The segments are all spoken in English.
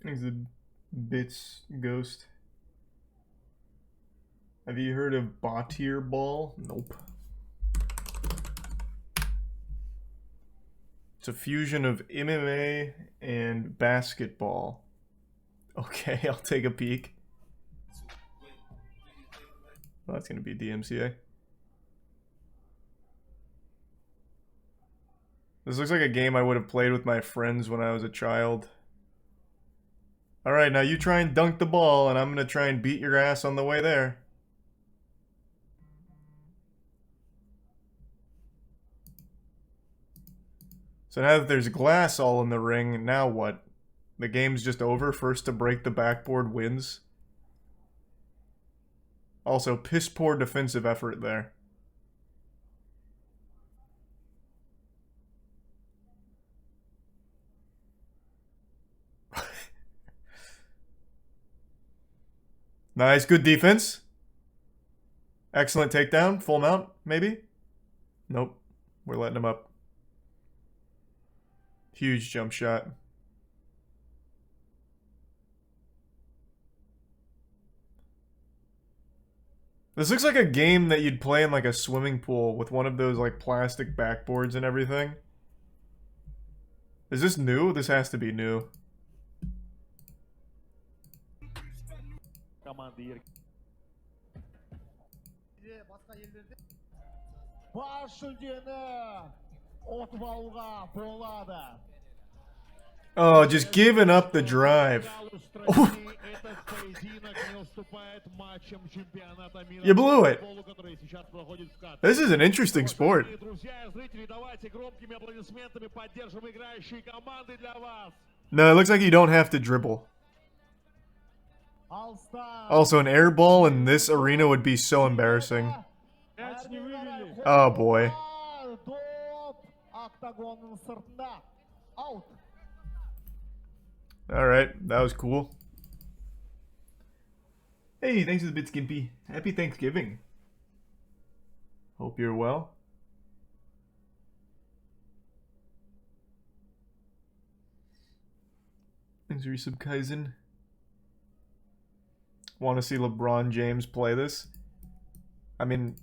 Thanks the bits ghost. Have you heard of batyr ball? Nope. It's a fusion of MMA and basketball. Okay, I'll take a peek. Well, that's gonna be DMCA. This looks like a game I would have played with my friends when I was a child. Alright, now you try and dunk the ball, and I'm gonna try and beat your ass on the way there. So now that there's glass all in the ring, now what? The game's just over. First to break the backboard wins. Also, piss poor defensive effort there. Nice, good defense. Excellent takedown. Full mount, maybe? Nope. We're letting him up. Huge jump shot. This looks like a game that you'd play in like a swimming pool with one of those like plastic backboards and everything. Is this new? This has to be new. Oh, just giving up the drive. You blew it. This is an interesting sport. No, it looks like you don't have to dribble. Also, an air ball in this arena would be so embarrassing. Oh boy. Alright, that was cool. Hey, thanks for the bit, Skimpy. Happy Thanksgiving. Hope you're well. Thanks for your sub, Kaizen. Want to see LeBron James play this? I mean,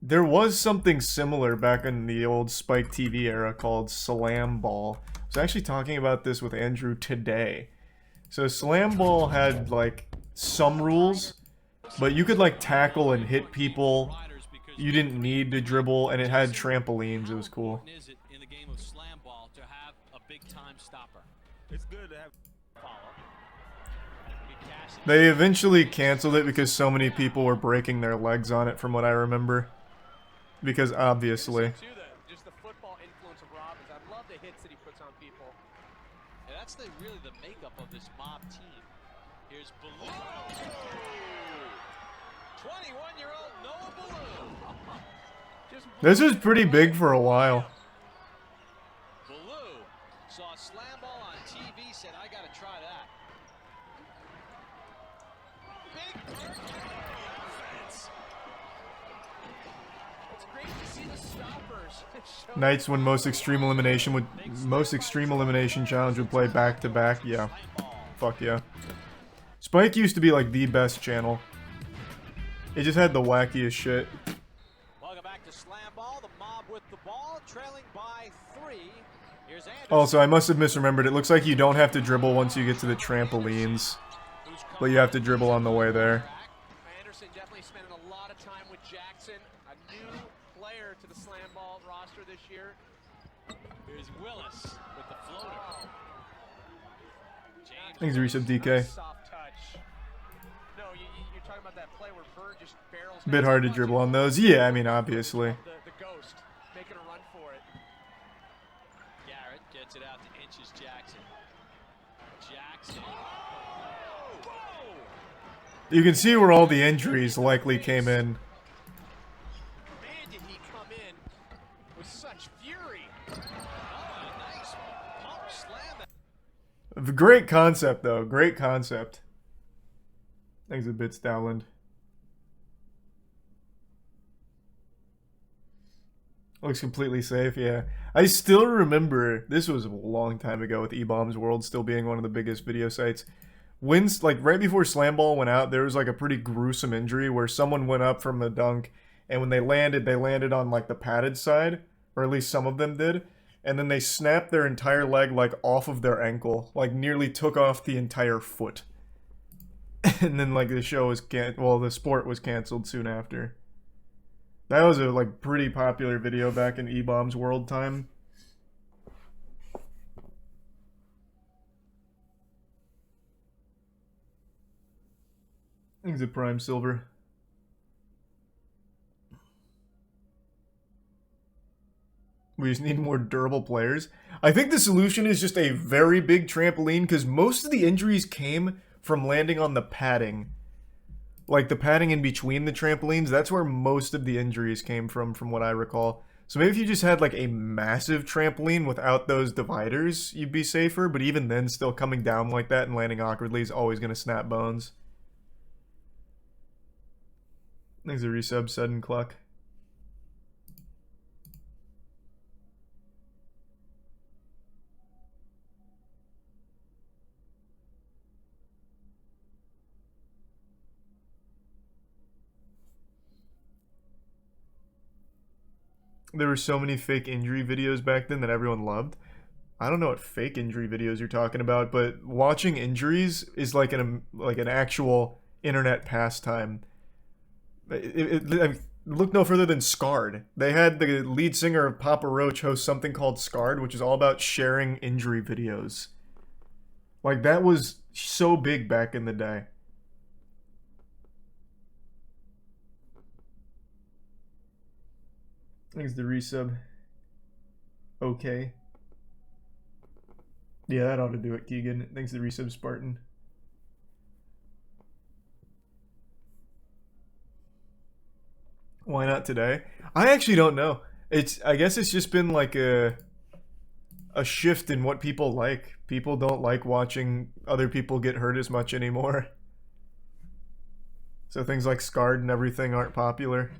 there was something similar back in the old Spike TV era called Slamball. I was actually talking about this with Andrew today. So Slamball had like some rules, but you could like tackle and hit people. You didn't need to dribble, and it had trampolines. It was cool. They eventually canceled it because so many people were breaking their legs on it, from what I remember. Because obviously. Just the football influence of Robbins. I love the hits that he puts on people. And that's really the makeup of this mob team. Here's Baloo. 21-year-old Noah Baloo. This was pretty big for a while. Baloo saw Slamball on TV, said, I gotta try that. Big offense. It's great to see the stoppers. Nights when most extreme elimination challenge would play back to back. Yeah. Fuck yeah. Spike used to be like the best channel. It just had the wackiest shit. Welcome back to Slamball, the mob with the ball, trailing by 3. Here's Anderson. Also, I must have misremembered. It looks like you don't have to dribble once you get to the trampolines, but you have to dribble on the way there. Anderson definitely spending a lot of time with Jackson, a new player to the Slamball roster this year. Here's Willis with the floater. Thanks, Resub DK. Soft touch. No, you're talking about that play where Bird just barrels. Bit hard to dribble on those. Yeah, I mean, obviously. The ghost making a run for it. Garrett gets it out to Inches Jackson. Jackson. Whoa! You can see where all the injuries likely came in. Man, did he come in with such fury. Oh, a nice pump slam. Great concept, though. Great concept. Thanks a bit, Stowland. Looks completely safe, yeah. I still remember, this was a long time ago with E-Bombs World still being one of the biggest video sites. Like right before Slamball went out, there was like a pretty gruesome injury where someone went up from a dunk, and when they landed on like the padded side, or at least some of them did, and then they snapped their entire leg like off of their ankle, like nearly took off the entire foot. And then like the sport was canceled soon after. That was a like pretty popular video back in E-Bombs World time. I think it's a prime silver. We just need more durable players. I think the solution is just a very big trampoline because most of the injuries came from landing on the padding. Like the padding in between the trampolines, that's where most of the injuries came from what I recall. So maybe if you just had like a massive trampoline without those dividers, you'd be safer, but even then still coming down like that and landing awkwardly is always going to snap bones. Thanks a resub, sudden cluck. There were so many fake injury videos back then that everyone loved. I don't know what fake injury videos you're talking about, but watching injuries is like an actual internet pastime. Look no further than Scarred. They had the lead singer of Papa Roach host something called Scarred, which is all about sharing injury videos. Like that was so big back in the day. Thanks the resub. Okay. Yeah, that ought to do it, Keegan. Thanks the resub, Spartan. Why not today? I actually don't know. I guess it's just been like a shift in what people like. People don't like watching other people get hurt as much anymore. So things like Scarred and everything aren't popular.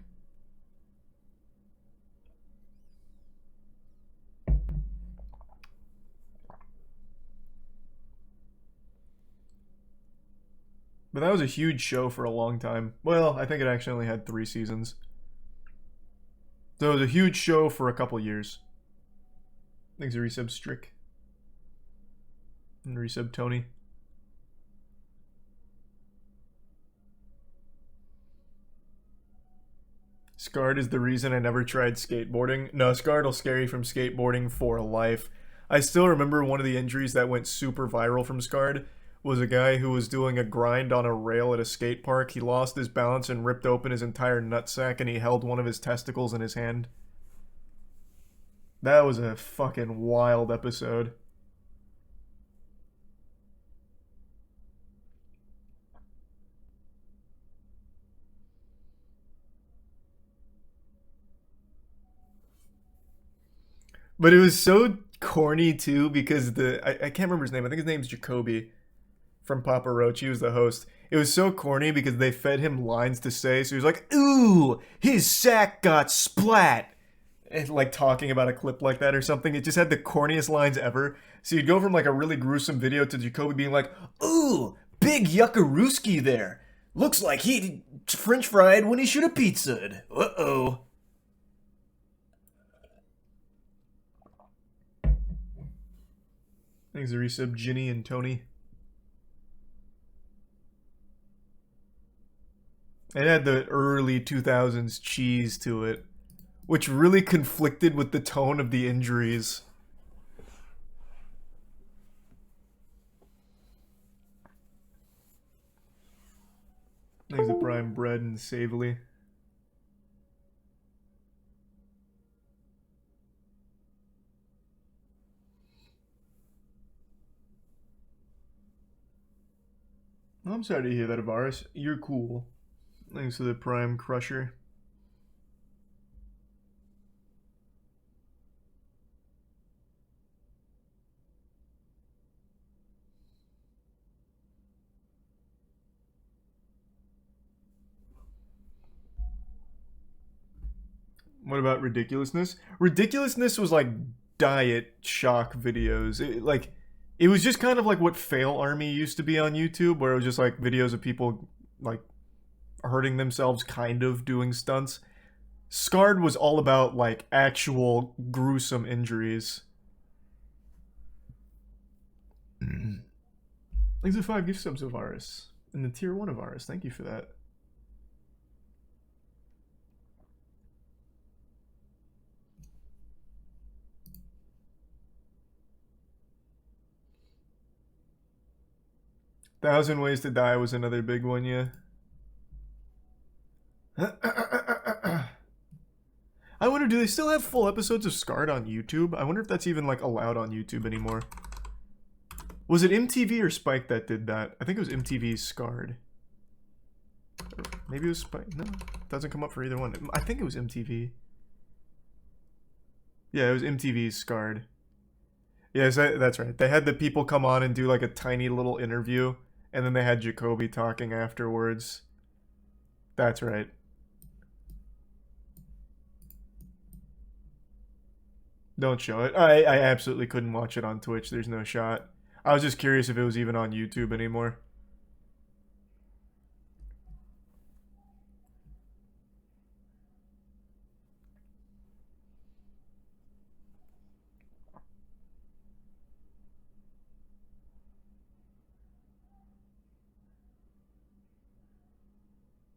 But that was a huge show for a long time. Well, I think it actually only had 3 seasons. So it was a huge show for a couple years. Thanks a resub, Strick. And resub, Tony. Scarred is the reason I never tried skateboarding. No, Scarred will scare you from skateboarding for life. I still remember one of the injuries that went super viral from Scarred was a guy who was doing a grind on a rail at a skate park. He lost his balance and ripped open his entire nutsack, and he held one of his testicles in his hand. That was a fucking wild episode. But it was so corny too because I can't remember his name. I think his name's Jacoby from Papa Roach. He was the host. It was so corny because they fed him lines to say. So he was like, "Ooh, his sack got splat." And like talking about a clip like that or something. It just had the corniest lines ever. So you'd go from like a really gruesome video to Jacoby being like, "Ooh, big yuckarooski there. Looks like he French fried when he should have pizzaed. Uh-oh." Thanks a resub, Ginny and Tony. It had the early 2000s cheese to it, which really conflicted with the tone of the injuries. Thanks to Prime Bread and Savely. I'm sorry to hear that, Avaris. You're cool. Thanks to the Prime Crusher. What about ridiculousness? Ridiculousness was like diet shock videos. It was just kind of like what Fail Army used to be on YouTube, where it was just like videos of people like hurting themselves, kind of doing stunts. Scarred was all about like actual gruesome injuries. Thanks for 5 gift subs of Varus. And the tier 1 of Varus. Thank you for that. Thousand Ways to Die was another big one, yeah. I wonder, do they still have full episodes of Scarred on YouTube? I wonder if that's even like allowed on YouTube anymore. Was it MTV or Spike that did that? I think it was MTV's Scarred. Or maybe it was Spike. No, it doesn't come up for either one. I think it was MTV. Yeah, it was MTV's Scarred. Yes, that's right. They had the people come on and do like a tiny little interview, and then they had Jacoby talking afterwards. That's right. Don't show it. I absolutely couldn't watch it on Twitch. There's no shot. I was just curious if it was even on YouTube anymore.